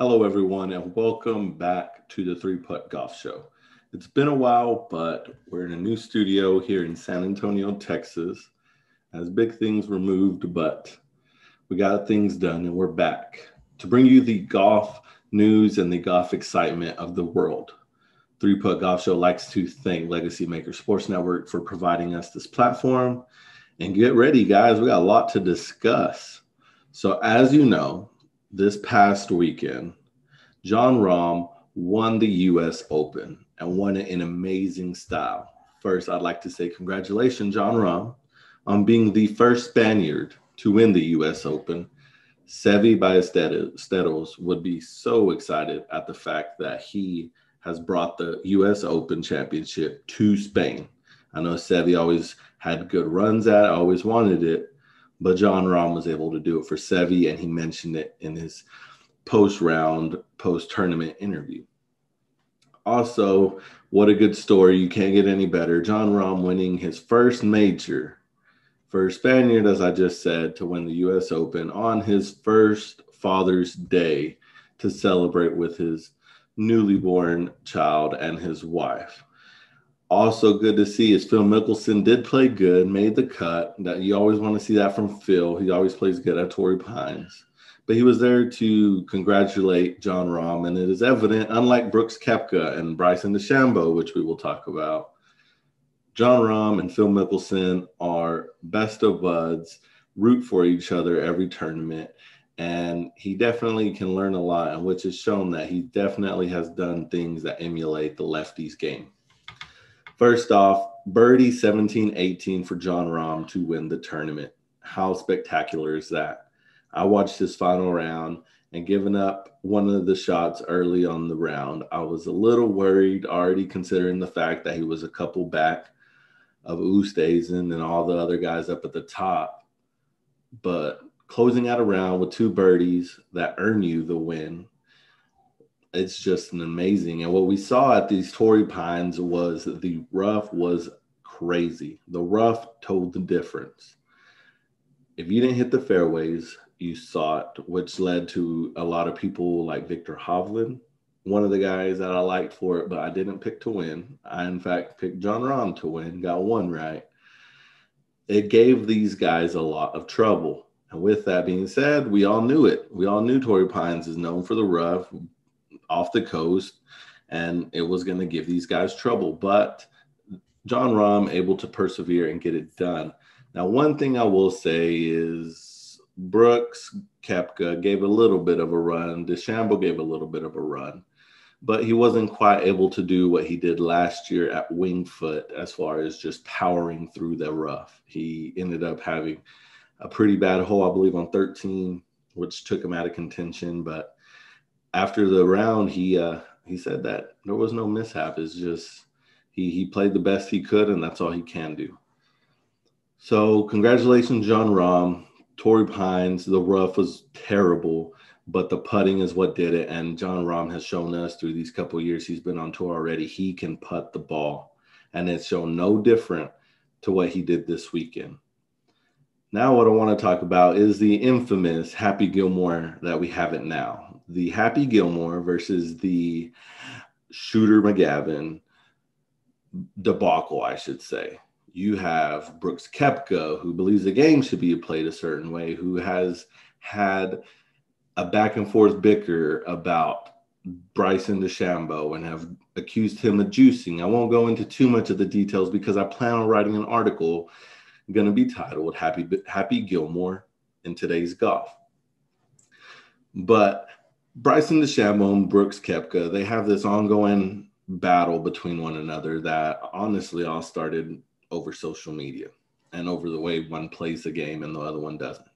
Hello, everyone, and welcome back to the Three Putt Golf Show. It's been a while, but we're in a new studio here in San Antonio, Texas. As big things were moved, but we got things done, and we're back to bring you the golf news and the golf excitement of the world. Three Putt Golf Show likes to thank Legacy Maker Sports Network for providing us this platform. And get ready, guys. We got a lot to discuss. So as you know, this past weekend, Jon Rahm won the U.S. Open and won it in amazing style. First, I'd like to say congratulations, Jon Rahm, on being the first Spaniard to win the U.S. Open. Seve Ballesteros would be so excited at the fact that he has brought the U.S. Open Championship to Spain. I know Seve always had good runs at it, always wanted it, but Jon Rahm was able to do it for Seve, and he mentioned it in his post-round, post-tournament interview. Also, what a good story. You can't get any better. Jon Rahm winning his first major for a Spaniard, as I just said, to win the U.S. Open on his first Father's Day to celebrate with his newly born child and his wife. Also good to see is Phil Mickelson did play good, made the cut. That you always want to see that from Phil. He always plays good at Torrey Pines. But he was there to congratulate Jon Rahm, and it is evident, unlike Brooks Koepka and Bryson DeChambeau, which we will talk about, Jon Rahm and Phil Mickelson are best of buds, root for each other every tournament, and he definitely can learn a lot, and which has shown that he definitely has done things that emulate the lefties game. First off, birdie 17-18 for Jon Rahm to win the tournament. How spectacular is that? I watched his final round, and giving up one of the shots early on the round, I was a little worried, already considering the fact that he was a couple back of Oosthuizen and all the other guys up at the top. But closing out a round with two birdies that earn you the win, it's just an amazing. And what we saw at these Torrey Pines was the rough was crazy. The rough told the difference. If you didn't hit the fairways, you saw it, which led to a lot of people like Victor Hovland, one of the guys that I liked for it, but I didn't pick to win. I, in fact, picked Jon Rahm to win, got one right. It gave these guys a lot of trouble. And with that being said, we all knew it. We all knew Torrey Pines is known for the rough off the coast, and it was going to give these guys trouble. But Jon Rahm able to persevere and get it done. Now, one thing I will say is Brooks Koepka gave a little bit of a run. DeChambeau gave a little bit of a run, but he wasn't quite able to do what he did last year at Winged Foot as far as just powering through the rough. He ended up having a pretty bad hole, I believe, on 13, which took him out of contention. But after the round, he said that there was no mishap. It's just he played the best he could, and that's all he can do. So congratulations, Jon Rahm. Torrey Pines, the rough was terrible, but the putting is what did it. And Jon Rahm has shown us through these couple of years he's been on tour already, he can putt the ball. And it's shown no different to what he did this weekend. Now what I want to talk about is the infamous Happy Gilmore that we have it now. The Happy Gilmore versus the Shooter McGavin debacle, I should say. You have Brooks Koepka, who believes the game should be played a certain way, who has had a back and forth bicker about Bryson DeChambeau and have accused him of juicing. I won't go into too much of the details because I plan on writing an article going to be titled Happy Gilmore in Today's Golf. But Bryson DeChambeau and Brooks Koepka, they have this ongoing battle between one another that honestly all started over social media and over the way one plays the game and the other one doesn't.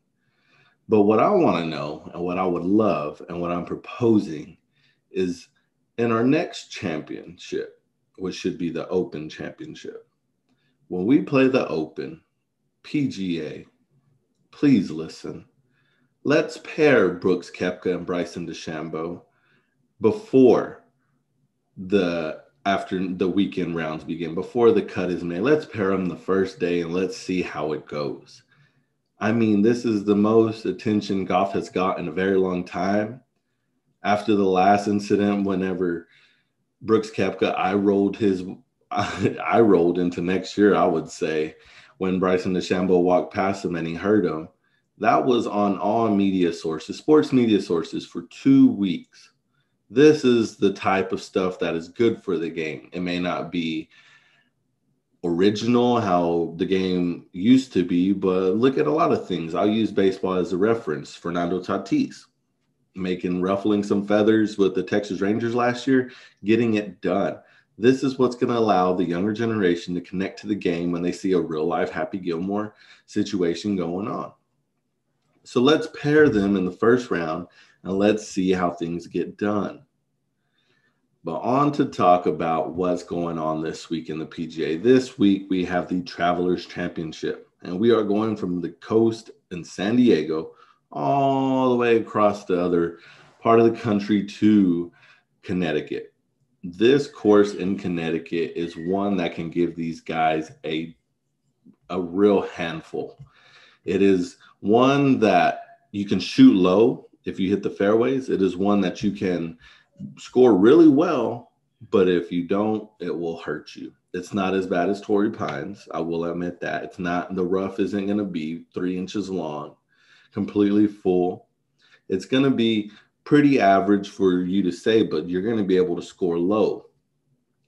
But what I want to know and what I would love and what I'm proposing is in our next championship, which should be the Open Championship, when we play the Open, PGA, please listen. Let's pair Brooks Koepka and Bryson DeChambeau after the weekend rounds begin, before the cut is made. Let's pair them the first day and let's see how it goes. I mean, this is the most attention golf has got in a very long time. after the last incident, whenever Brooks Koepka, I rolled into next year, I would say, when Bryson DeChambeau walked past him and he hurt him. That was on all media sources, sports media sources, for 2 weeks. This is the type of stuff that is good for the game. It may not be original how the game used to be, but look at a lot of things. I'll use baseball as a reference. Fernando Tatis ruffling some feathers with the Texas Rangers last year, getting it done. This is what's going to allow the younger generation to connect to the game when they see a real life Happy Gilmore situation going on. So let's pair them in the first round and let's see how things get done. But on to talk about what's going on this week in the PGA. This week we have the Travelers Championship, and we are going from the coast in San Diego all the way across the other part of the country to Connecticut. This course in Connecticut is one that can give these guys a real handful. It is one that you can shoot low if you hit the fairways. It is one that you can score really well, but if you don't, it will hurt you. It's not as bad as Torrey Pines. I will admit that. It's not, the rough isn't going to be 3 inches long, completely full. It's going to be pretty average for you to say, but you're going to be able to score low.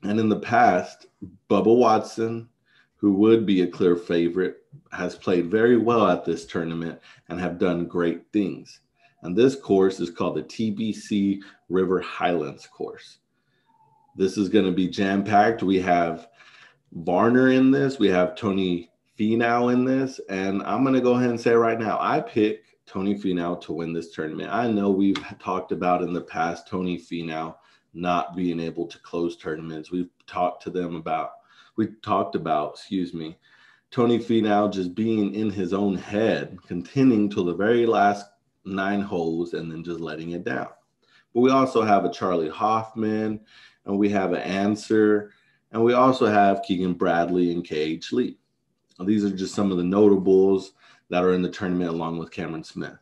And in the past, Bubba Watson, who would be a clear favorite, has played very well at this tournament and have done great things. And this course is called the TBC River Highlands course. This is going to be jam-packed. We have Varner in this. We have Tony Finau in this. And I'm going to go ahead and say right now, I pick Tony Finau to win this tournament. I know we've talked about in the past Tony Finau not being able to close tournaments. We've talked about Tony Finau just being in his own head, contending till the very last 9 holes and then just letting it down. But we also have a Charlie Hoffman, and we have an Answer, and we also have Keegan Bradley and KH Lee. These are just some of the notables that are in the tournament along with Cameron Smith.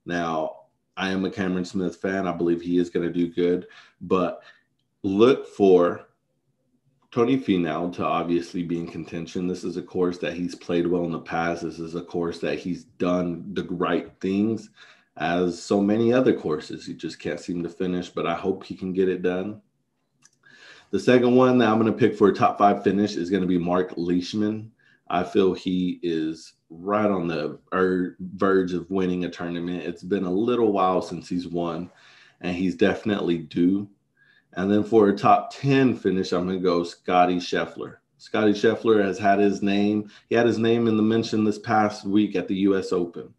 Now, I am a Cameron Smith fan. I believe he is going to do good, but look for Tony Finau to obviously be in contention. This is a course that he's played well in the past. This is a course that he's done the right things, as so many other courses. He just can't seem to finish, but I hope he can get it done. The second one that I'm going to pick for a top 5 finish is going to be Mark Leishman. I feel he is right on the verge of winning a tournament. It's been a little while since he's won, and he's definitely due. And then for a top 10 finish, I'm going to go Scottie Scheffler. Scottie Scheffler has had his name. He had his name in the mention this past week at the U.S. Open,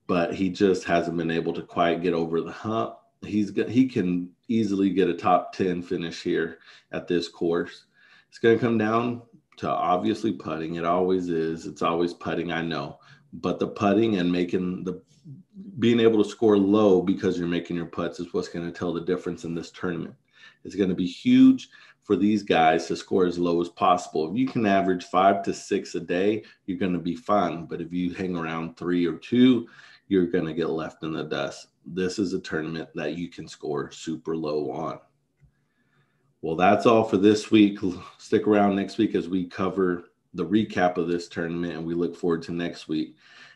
but he just hasn't been able to quite get over the hump. He can easily get a top 10 finish here at this course. It's going to come down to obviously putting. It always is. It's always putting, I know. But the putting and being able to score low because you're making your putts is what's going to tell the difference in this tournament. It's going to be huge for these guys to score as low as possible. If you can average 5 to 6 a day, you're going to be fine. But if you hang around 3 or 2, you're going to get left in the dust. This is a tournament that you can score super low on. Well, that's all for this week. Stick around next week as we cover the recap of this tournament, and we look forward to next week.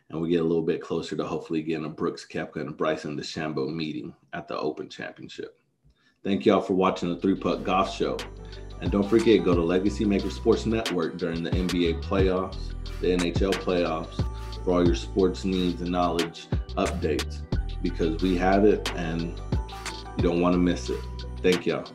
And we get a little bit closer to hopefully getting a Brooks Koepka and a Bryson DeChambeau meeting at the Open Championship. Thank y'all for watching the 3-Putt Golf Show. And don't forget, go to Legacy Maker Sports Network during the NBA playoffs, the NHL playoffs, for all your sports needs and knowledge updates, because we have it and you don't want to miss it. Thank y'all.